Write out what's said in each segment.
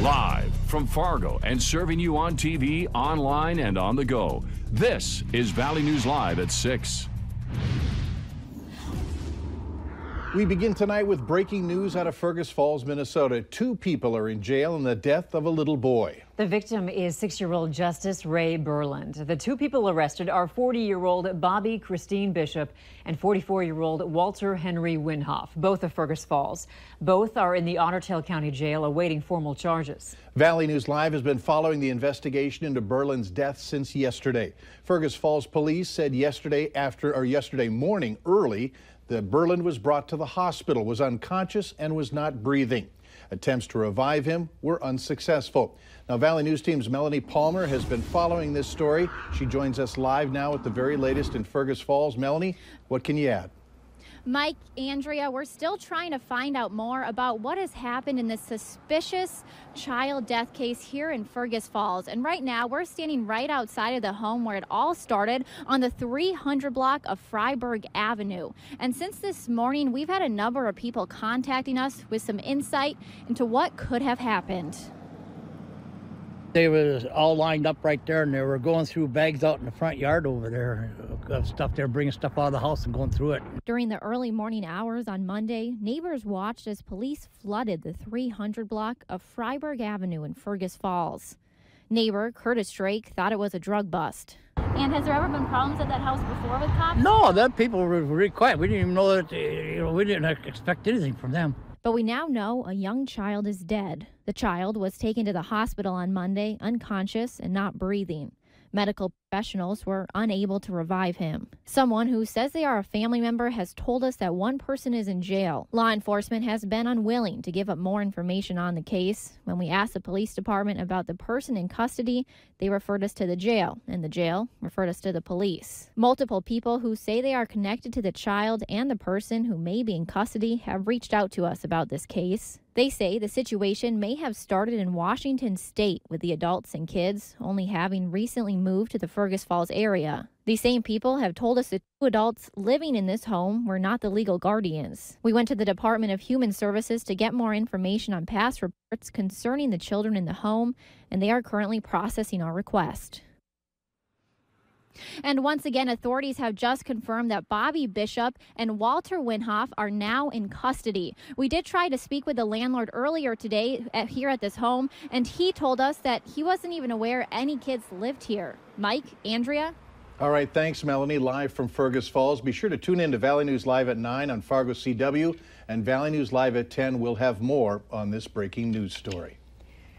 Live from Fargo and serving you on TV, online, and on the go. This is Valley News Live at 6. We begin tonight with breaking news out of Fergus Falls, Minnesota. 2 people are in jail in the death of a little boy. The victim is 6-year-old Justice Ray Berland. The 2 people arrested are 40-year-old Bobby Christine Bishop and 44-year-old Walter Henry Winhoff, both of Fergus Falls. Both are in the Otter Tail County Jail awaiting formal charges. Valley News Live has been following the investigation into Berland's death since yesterday. Fergus Falls police said yesterday morning early that Berland was brought to the hospital, was unconscious, and was not breathing. Attempts to revive him were unsuccessful. Now, Valley News Team's Melanie Palmer has been following this story. She joins us live now with the very latest in Fergus Falls. Melanie, what can you add? Mike, Andrea, we're still trying to find out more about what has happened in this suspicious child death case here in Fergus Falls. And right now, we're standing right outside of the home where it all started on the 300 block of Freiburg Avenue. And since this morning, we've had a number of people contacting us with some insight into what could have happened. They were all lined up right there, and they were going through bags out in the front yard over there of stuff. They were bringing stuff out of the house and going through it. During the early morning hours on Monday, neighbors watched as police flooded the 300 block of Freiburg Avenue in Fergus Falls. Neighbor Curtis Drake thought it was a drug bust. And has there ever been problems at that house before with cops? No, that people were really quiet. We didn't even know that, we didn't expect anything from them. But we now know a young child is dead. The child was taken to the hospital on Monday, unconscious and not breathing. Medical professionals were unable to revive him. Someone who says they are a family member has told us that one person is in jail. Law enforcement has been unwilling to give up more information on the case. When we asked the police department about the person in custody, they referred us to the jail, and the jail referred us to the police. Multiple people who say they are connected to the child and the person who may be in custody have reached out to us about this case. They say the situation may have started in Washington State, with the adults and kids only having recently moved to the Fergus Falls area. These same people have told us that 2 adults living in this home were not the legal guardians. We went to the Department of Human Services to get more information on past reports concerning the children in the home, and they are currently processing our request. And once again, authorities have just confirmed that Bobby Bishop and Walter Winhoff are now in custody. We did try to speak with the landlord earlier today here at this home, and he told us that he wasn't even aware any kids lived here. Mike, Andrea? All right, thanks, Melanie. Live from Fergus Falls. Be sure to tune in to Valley News Live at 9 on Fargo CW, and Valley News Live at 10 will have more on this breaking news story.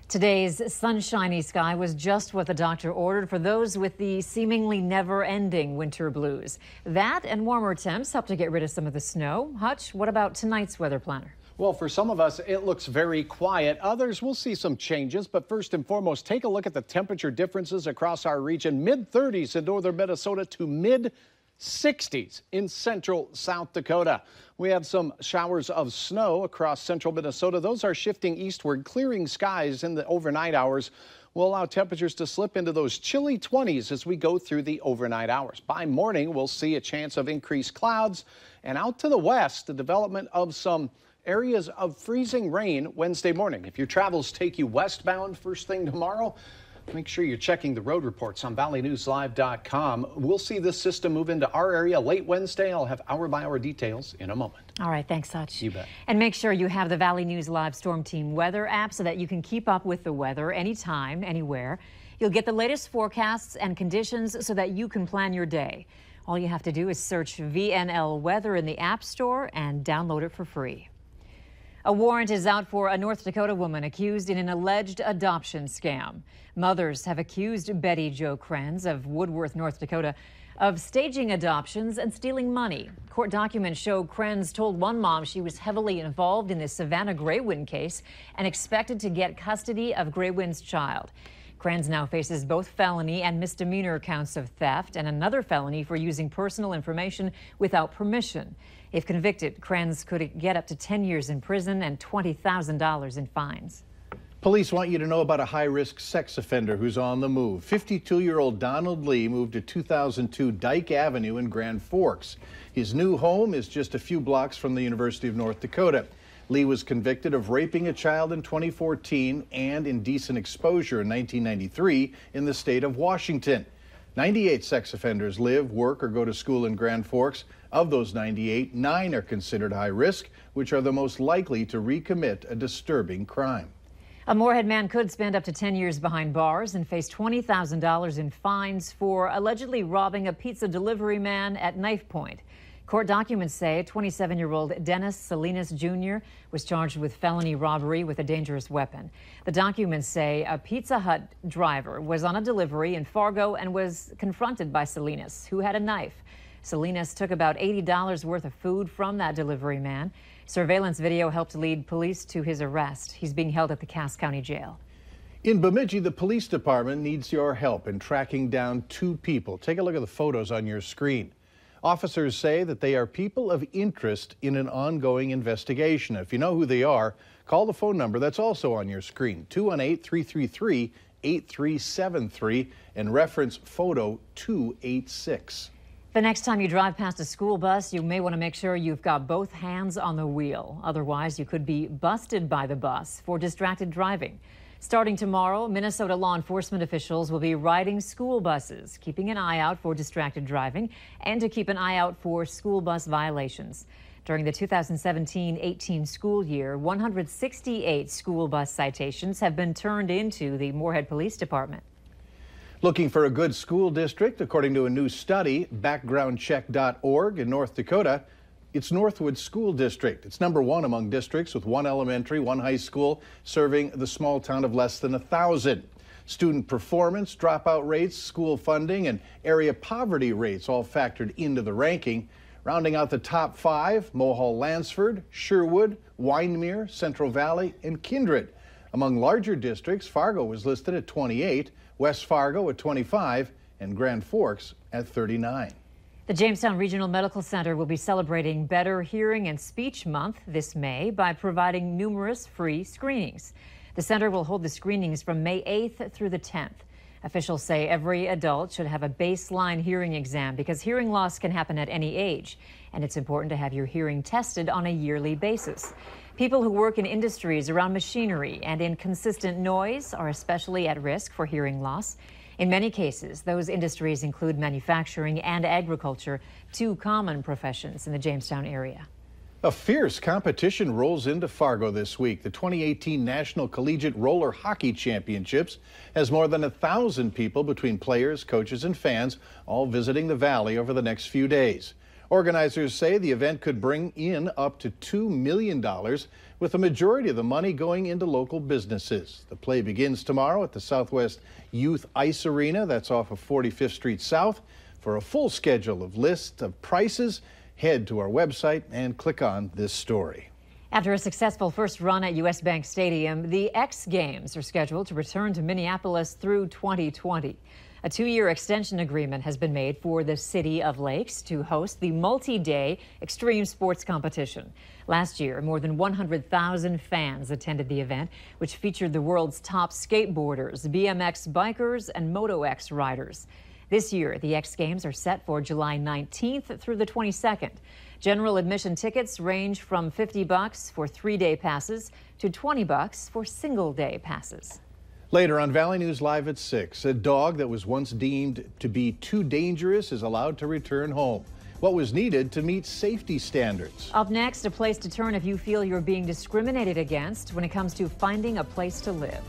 Today's sunshiny sky was just what the doctor ordered for those with the seemingly never-ending winter blues. That and warmer temps help to get rid of some of the snow. Hutch, what about tonight's weather planner? Well, for some of us, it looks very quiet. Others will see some changes. But first and foremost, take a look at the temperature differences across our region. Mid-30s in northern Minnesota to mid-60s in central South Dakota. We have some showers of snow across central Minnesota. Those are shifting eastward. Clearing skies in the overnight hours will allow temperatures to slip into those chilly 20s as we go through the overnight hours. By morning, we'll see a chance of increased clouds. And out to the west, the development of some areas of freezing rain Wednesday morning. If your travels take you westbound first thing tomorrow, make sure you're checking the road reports on valleynewslive.com. We'll see this system move into our area late Wednesday. I'll have hour-by-hour details in a moment. All right, thanks, Hutch. You bet. And make sure you have the Valley News Live Storm Team weather app so that you can keep up with the weather anytime, anywhere. You'll get the latest forecasts and conditions so that you can plan your day. All you have to do is search VNL Weather in the App Store and download it for free. A warrant is out for a North Dakota woman accused in an alleged adoption scam. Mothers have accused Betty Jo Krenz of Woodworth, North Dakota, of staging adoptions and stealing money. Court documents show Krenz told one mom she was heavily involved in the Savannah Graywin case and expected to get custody of Graywin's child. Krenz now faces both felony and misdemeanor counts of theft and another felony for using personal information without permission. If convicted, Krenz could get up to 10 years in prison and $20,000 in fines. Police want you to know about a high-risk sex offender who's on the move. 52-year-old Donald Lee moved to 2002 Dyke Avenue in Grand Forks. His new home is just a few blocks from the University of North Dakota. Lee was convicted of raping a child in 2014 and indecent exposure in 1993 in the state of Washington. 98 sex offenders live, work, or go to school in Grand Forks. Of those 98, 9 are considered high risk, which are the most likely to recommit a disturbing crime. A Moorhead man could spend up to 10 years behind bars and face $20,000 in fines for allegedly robbing a pizza delivery man at knife point. Court documents say 27-year-old Dennis Salinas Jr. was charged with felony robbery with a dangerous weapon. The documents say a Pizza Hut driver was on a delivery in Fargo and was confronted by Salinas, who had a knife. Salinas took about $80 worth of food from that delivery man. Surveillance video helped lead police to his arrest. He's being held at the Cass County Jail. In Bemidji, the police department needs your help in tracking down 2 people. Take a look at the photos on your screen. Officers say that they are people of interest in an ongoing investigation. If you know who they are, call the phone number that's also on your screen, 218-333-8373, and reference photo 286. The next time you drive past a school bus, you may want to make sure you've got both hands on the wheel. Otherwise, you could be busted by the bus for distracted driving. Starting tomorrow, Minnesota law enforcement officials will be riding school buses, keeping an eye out for distracted driving and to keep an eye out for school bus violations. During the 2017-18 school year, 168 school bus citations have been turned into the Moorhead Police Department. Looking for a good school district? According to a new study, backgroundcheck.org in North Dakota, it's Northwood School District. It's #1 among districts with 1 elementary, 1 high school, serving the small town of less than 1,000. Student performance, dropout rates, school funding, and area poverty rates all factored into the ranking. Rounding out the top 5, Mohall-Lansford, Sherwood, Windmere, Central Valley, and Kindred. Among larger districts, Fargo was listed at 28, West Fargo at 25, and Grand Forks at 39. The Jamestown Regional Medical Center will be celebrating Better Hearing and Speech Month this May by providing numerous free screenings. The center will hold the screenings from May 8th through the 10th. Officials say every adult should have a baseline hearing exam because hearing loss can happen at any age, and it's important to have your hearing tested on a yearly basis. People who work in industries around machinery and in consistent noise are especially at risk for hearing loss. In many cases, those industries include manufacturing and agriculture, 2 common professions in the Jamestown area. A fierce competition rolls into Fargo this week. The 2018 National Collegiate Roller Hockey Championships has more than 1,000 people between players, coaches, and fans, all visiting the valley over the next few days. Organizers say the event could bring in up to $2 million, with the majority of the money going into local businesses. The play begins tomorrow at the Southwest Youth Ice Arena. That's off of 45th Street South. For a full schedule of list of prices, head to our website and click on this story. After a successful first run at U.S. Bank Stadium, the X Games are scheduled to return to Minneapolis through 2020. A 2-year extension agreement has been made for the City of Lakes to host the multi-day extreme sports competition. Last year, more than 100,000 fans attended the event, which featured the world's top skateboarders, BMX bikers, and Moto-X riders. This year, the X Games are set for July 19th through the 22nd. General admission tickets range from $50 for 3-day passes to $20 for single-day passes. Later on Valley News Live at 6, a dog that was once deemed to be too dangerous is allowed to return home. What was needed to meet safety standards? Up next, a place to turn if you feel you're being discriminated against when it comes to finding a place to live.